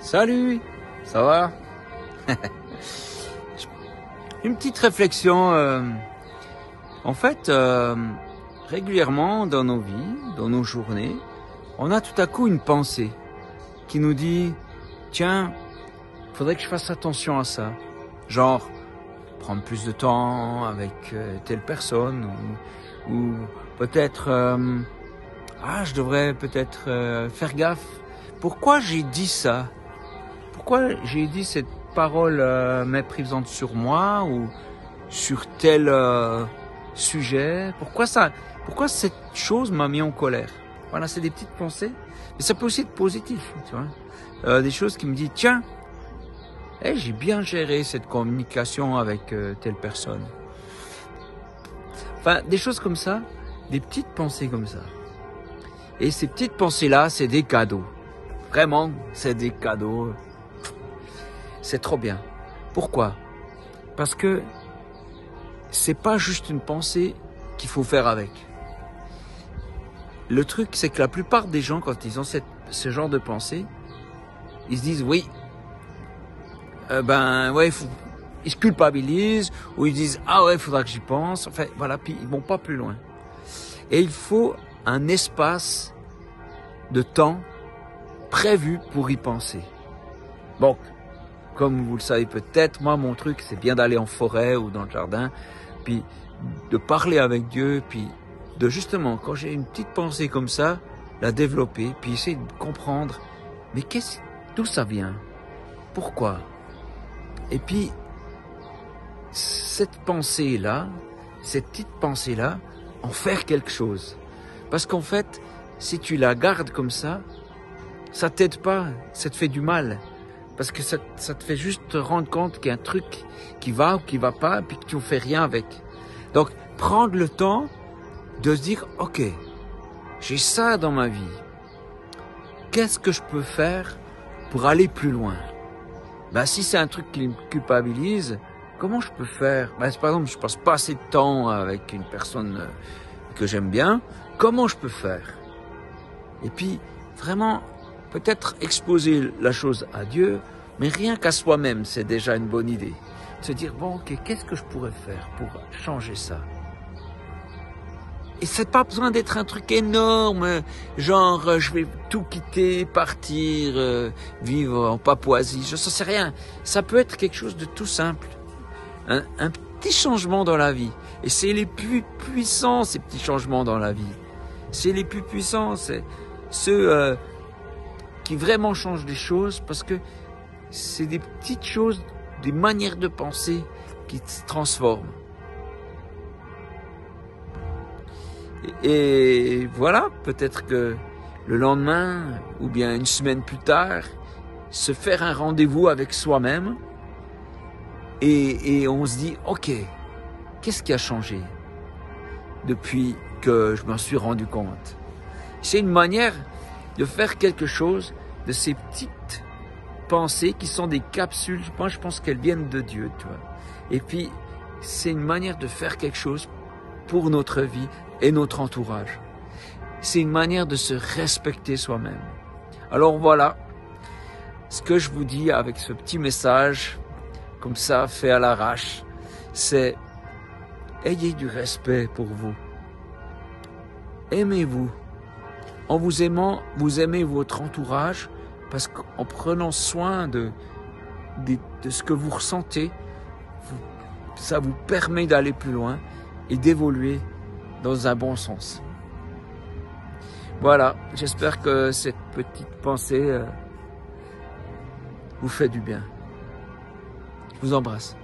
Salut, ça va? Une petite réflexion. En fait, régulièrement dans nos vies, dans nos journées, on a tout à coup une pensée qui nous dit « Tiens, faudrait que je fasse attention à ça. » Genre, prendre plus de temps avec telle personne ou peut-être je devrais peut-être faire gaffe. Pourquoi j'ai dit ça? Pourquoi j'ai dit cette parole méprisante sur moi ou sur tel sujet? Pourquoi cette chose m'a mis en colère? Voilà, c'est des petites pensées. Mais ça peut aussi être positif, tu vois. Des choses qui me disent, tiens, j'ai bien géré cette communication avec telle personne. Enfin, des choses comme ça, des petites pensées comme ça. Et ces petites pensées-là, c'est des cadeaux. Vraiment, c'est des cadeaux. C'est trop bien. Pourquoi? Parce que c'est pas juste une pensée qu'il faut faire avec. Le truc, c'est que la plupart des gens, quand ils ont ce genre de pensée, ils se disent oui, ils se culpabilisent, ou ils disent ah ouais, il faudra que j'y pense. Enfin voilà, puis ils vont pas plus loin. Et il faut un espace de temps prévu pour y penser. Bon, comme vous le savez peut-être, moi mon truc c'est bien d'aller en forêt ou dans le jardin, puis de parler avec Dieu, puis de justement, quand j'ai une petite pensée comme ça, la développer, puis essayer de comprendre, mais d'où ça vient? Pourquoi? Et puis, cette pensée-là, cette petite pensée-là, en faire quelque chose. Parce qu'en fait, si tu la gardes comme ça t'aide pas, ça te fait du mal. Parce que ça te fait juste te rendre compte qu'il y a un truc qui va ou qui va pas, puis que tu ne fais rien avec. Donc, prendre le temps de se dire, ok, j'ai ça dans ma vie. Qu'est-ce que je peux faire pour aller plus loin? Si c'est un truc qui me culpabilise, comment je peux faire? Par exemple, je passe pas assez de temps avec une personne que j'aime bien. Comment je peux faire? Et puis, vraiment, peut-être exposer la chose à Dieu, mais rien qu'à soi-même, c'est déjà une bonne idée. De se dire, bon, ok, qu'est-ce que je pourrais faire pour changer ça? Et c'est pas besoin d'être un truc énorme, genre je vais tout quitter, partir, vivre en Papouasie, je sais rien. Ça peut être quelque chose de tout simple. Un petit changement dans la vie. Et c'est les plus puissants, ces petits changements dans la vie. C'est les plus puissants, c'est ceux qui vraiment changent les choses, parce que c'est des petites choses, des manières de penser qui se transforment. Et voilà, peut-être que le lendemain, ou bien une semaine plus tard, se faire un rendez-vous avec soi-même, et on se dit, ok, qu'est-ce qui a changé depuis que je m'en suis rendu compte? C'est une manière de faire quelque chose de ces petites pensées qui sont des capsules. Moi, je pense qu'elles viennent de Dieu, tu vois. Et puis, c'est une manière de faire quelque chose pour notre vie et notre entourage. C'est une manière de se respecter soi-même. Alors voilà, ce que je vous dis avec ce petit message, comme ça, fait à l'arrache, c'est ayez du respect pour vous. Aimez-vous. En vous aimant, vous aimez votre entourage, parce qu'en prenant soin de ce que vous ressentez, ça vous permet d'aller plus loin et d'évoluer dans un bon sens. Voilà, j'espère que cette petite pensée vous fait du bien. Je vous embrasse.